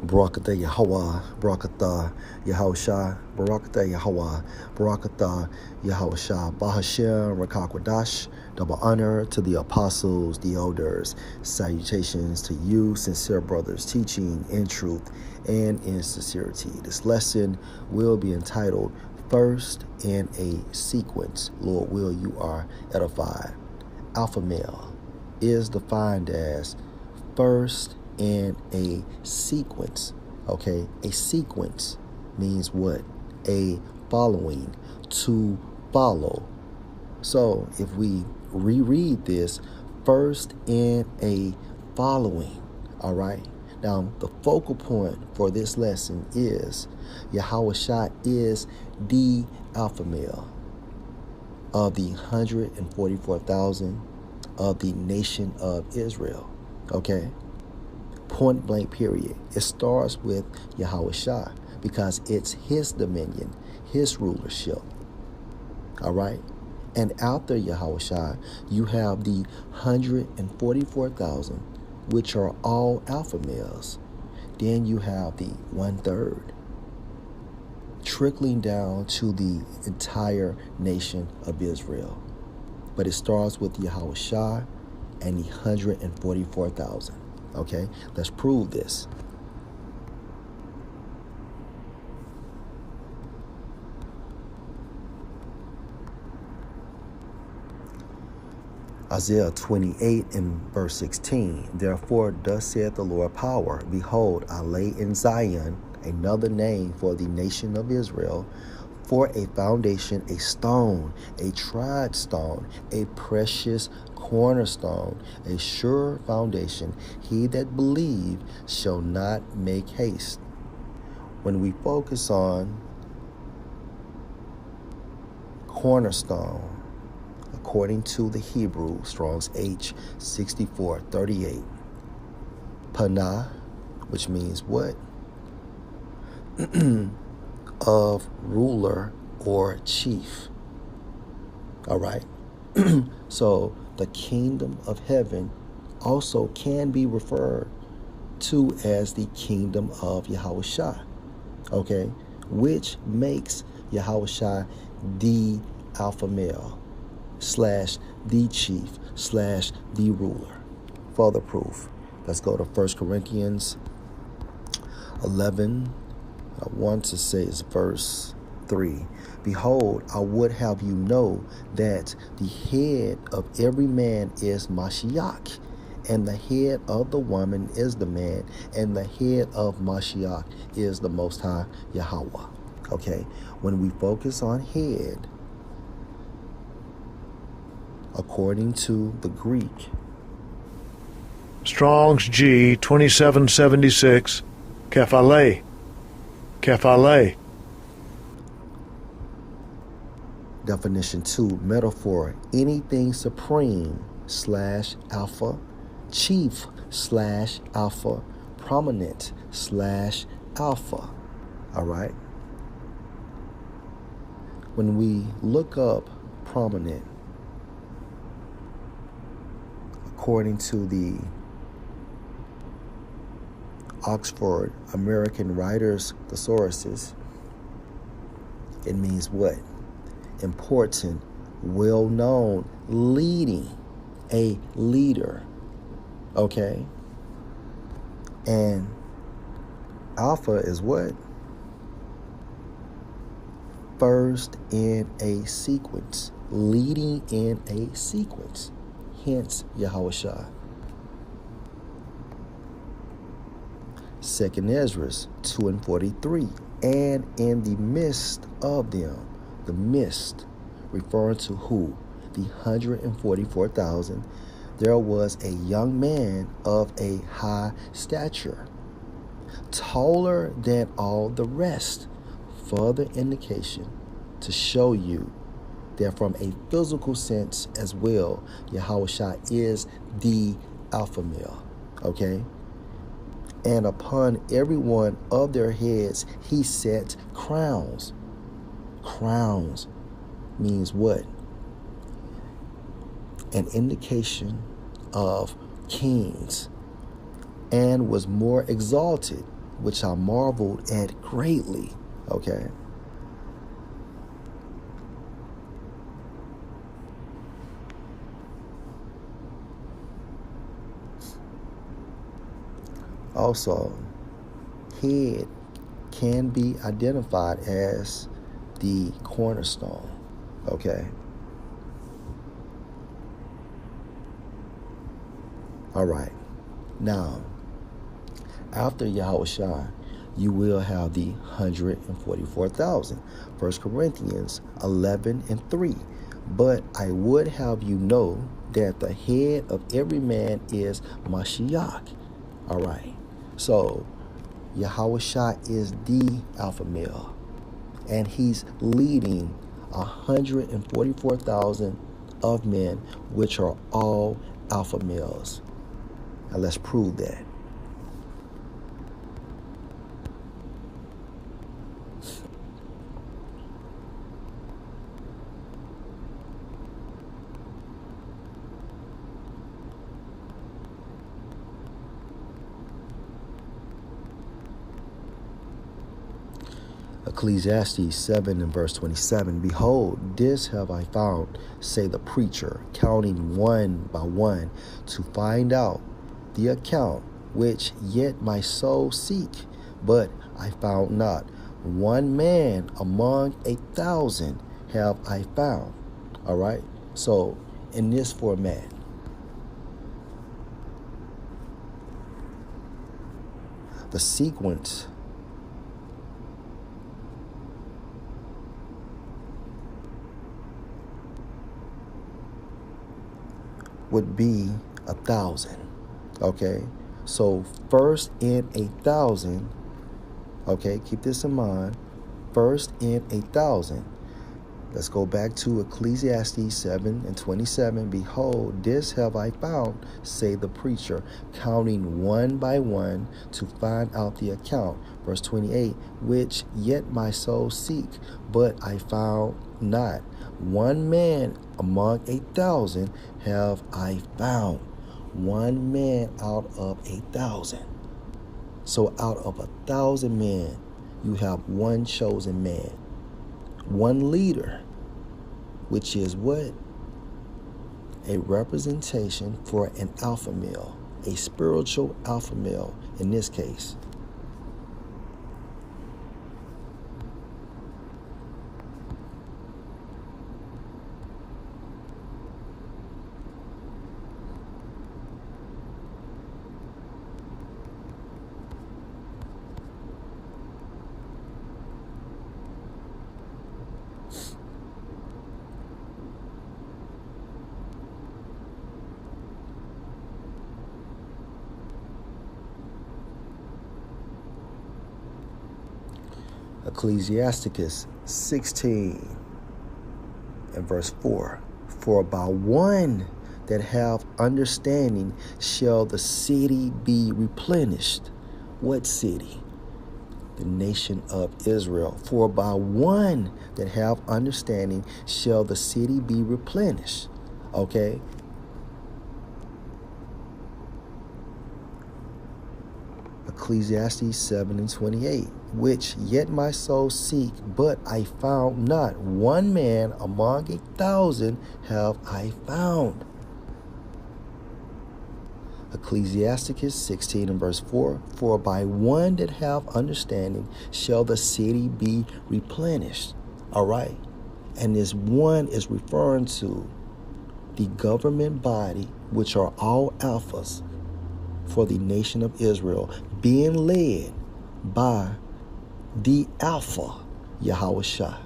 Barakatah Yahweh, Barakatah Yahushua, Barakatah Yahweh, Barakatah Yahushua, Bahashem, Rakakwadash, double honor to the apostles, the elders, salutations to you, sincere brothers, teaching in truth and in sincerity. This lesson will be entitled First in a Sequence. Lord will, you are edified. Alpha male is defined as first in a sequence. Okay, a sequence means what? A following, to follow. So if we reread this, first in a following. All right. Now the focal point for this lesson is Yahushua is the alpha male of the 144,000 of the nation of Israel. Okay. Point blank period. It starts with Yahushua because it's his dominion, his rulership. All right. And after Yahushua, you have the 144,000, which are all alpha males. Then you have the 1/3 trickling down to the entire nation of Israel. But it starts with Yahushua and the 144,000. Okay, let's prove this. Isaiah 28 and verse 16. Therefore, thus saith the Lord power, behold, I lay in Zion another name for the nation of Israel, for a foundation, a stone, a tried stone, a precious cornerstone, a sure foundation. He that believe shall not make haste. When we focus on cornerstone, according to the Hebrew, Strong's H 6438, Panah, which means what? Of ruler or chief. All right. So the kingdom of heaven also can be referred to as the kingdom of Yahushua. Okay. Which makes Yahushua the alpha male / the chief / the ruler. Further proof. Let's go to 1 Corinthians 11. I want to say it's verse 3. Behold, I would have you know that the head of every man is Mashiach, and the head of the woman is the man, and the head of Mashiach is the Most High Yahweh. Okay, when we focus on head, according to the Greek, Strong's G 2776, Kephale. Definition 2, metaphor, anything supreme / alpha, chief / alpha, prominent / alpha. All right. When we look up prominent, according to the Oxford American Writers Thesauruses, it means what? Important, well-known, leading, a leader. Okay? And alpha is what? First in a sequence, leading in a sequence. Hence, Yahushua. 2nd Ezra 2 and 43. And in the midst of them, the midst, referring to who? The 144,000, there was a young man of a high stature, taller than all the rest. Further indication to show you that from a physical sense as well, Yahushua is the alpha male. Okay? And upon every one of their heads he set crowns. Crowns means what? An indication of kings, and was more exalted which I marveled at greatly. Okay. Also, head can be identified as the cornerstone. Okay. All right. Now, after Yahushua, you will have the 144,000. 1 Corinthians 11:3. But I would have you know that the head of every man is Mashiach. All right. So, Yahushua is the alpha male, and he's leading 144,000 of men, which are all alpha males. Now let's prove that. Ecclesiastes 7 and verse 27. Behold, this have I found, say the preacher, counting one by one, to find out the account which yet my soul seek, but I found not. One man among 1,000 have I found. All right. So in this format, the sequence would be 1,000. Okay, so first in 1,000. Okay, keep this in mind. First in 1,000. Let's go back to Ecclesiastes 7 and 27. Behold, this have I found, say the preacher, counting one by one to find out the account. Verse 28, which yet my soul seek, but I found not. One man among 1,000 have I found. One man out of 1,000. So out of 1,000 men, you have one chosen man. One leader, which is what? A representation for an alpha male, a spiritual alpha male in this case. Ecclesiasticus 16 and verse 4. For by one that have understanding shall the city be replenished. What city? The nation of Israel. For by one that have understanding shall the city be replenished. Okay? Ecclesiastes 7 and 28, which yet my soul seek, but I found not. One man among 1,000 have I found. Ecclesiasticus 16 and verse 4, for by one that have understanding shall the city be replenished. All right. And this one is referring to the government body, which are all alphas for the nation of Israel, being led by the Alpha, Yahushua.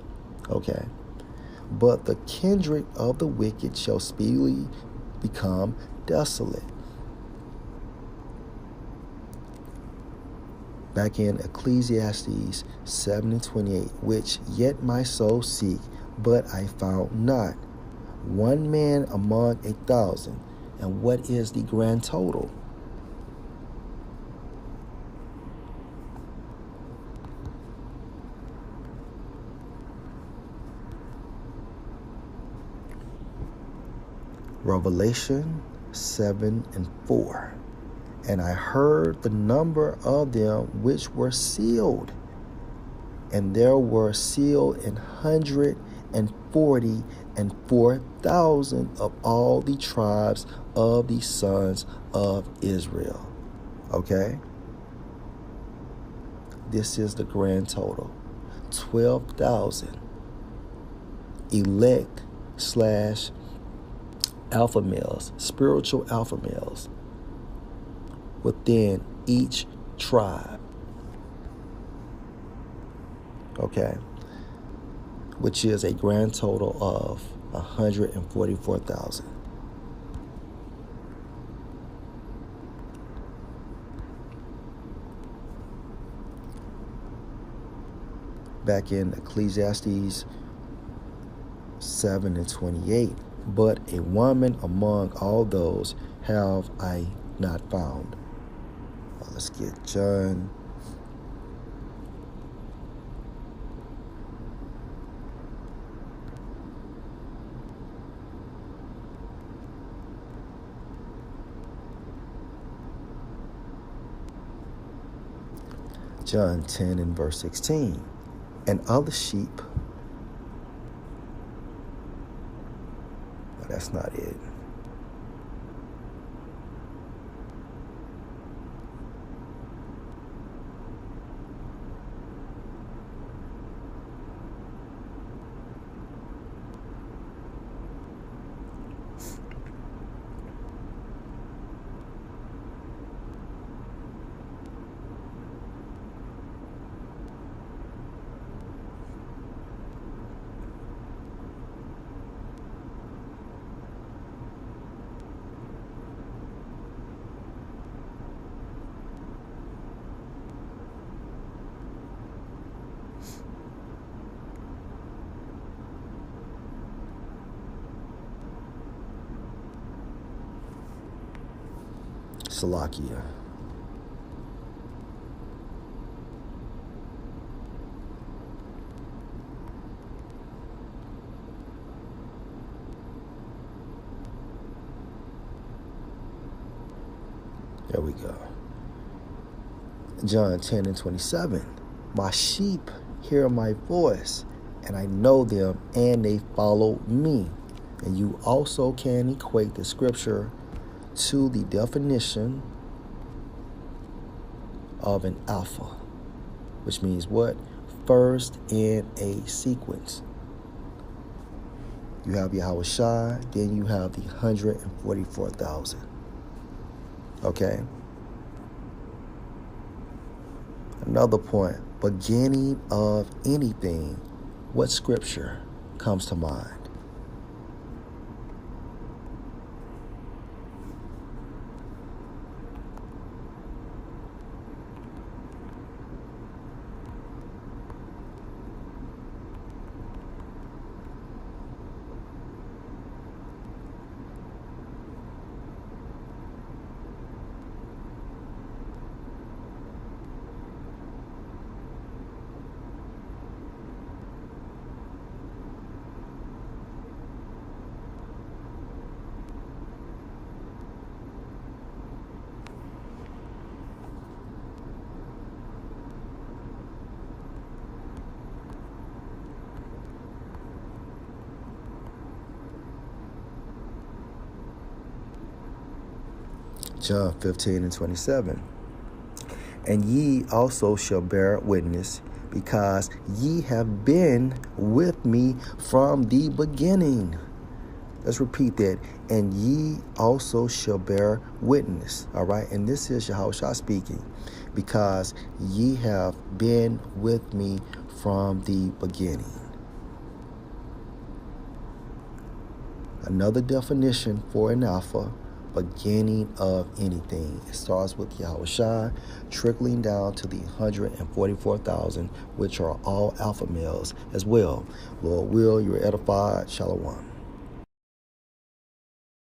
Okay. But the kindred of the wicked shall speedily become desolate. Back in Ecclesiastes 7 and 28, which yet my soul seek, but I found not. One man among 1,000. And what is the grand total? Revelation 7 and 4. And I heard the number of them which were sealed, and there were sealed 144,000 of all the tribes of the sons of Israel. Okay? This is the grand total. 12,000 elect / alpha males, spiritual alpha males within each tribe. Okay? Which is a grand total of 144,000. Back in Ecclesiastes 7:28, but a woman among all those have I not found. Let's get John. John 10 and verse 16. And other sheep. Well, that's not it. Salakia. There we go. John 10 and 27. My sheep hear my voice, and I know them, and they follow me. And you also can equate the scripture to the definition of an alpha, which means what? First in a sequence. You have Yahweh Shai, then you have the 144,000. Okay? Another point, beginning of anything, what scripture comes to mind? John 15 and 27. And ye also shall bear witness, because ye have been with me from the beginning. Let's repeat that. And ye also shall bear witness. All right. And this is Yahushua speaking. Because ye have been with me from the beginning. Another definition for an alpha: beginning of anything. It starts with Yahushua, trickling down to the 144,000, which are all alpha males as well. Lord will, you're edified. Shalom.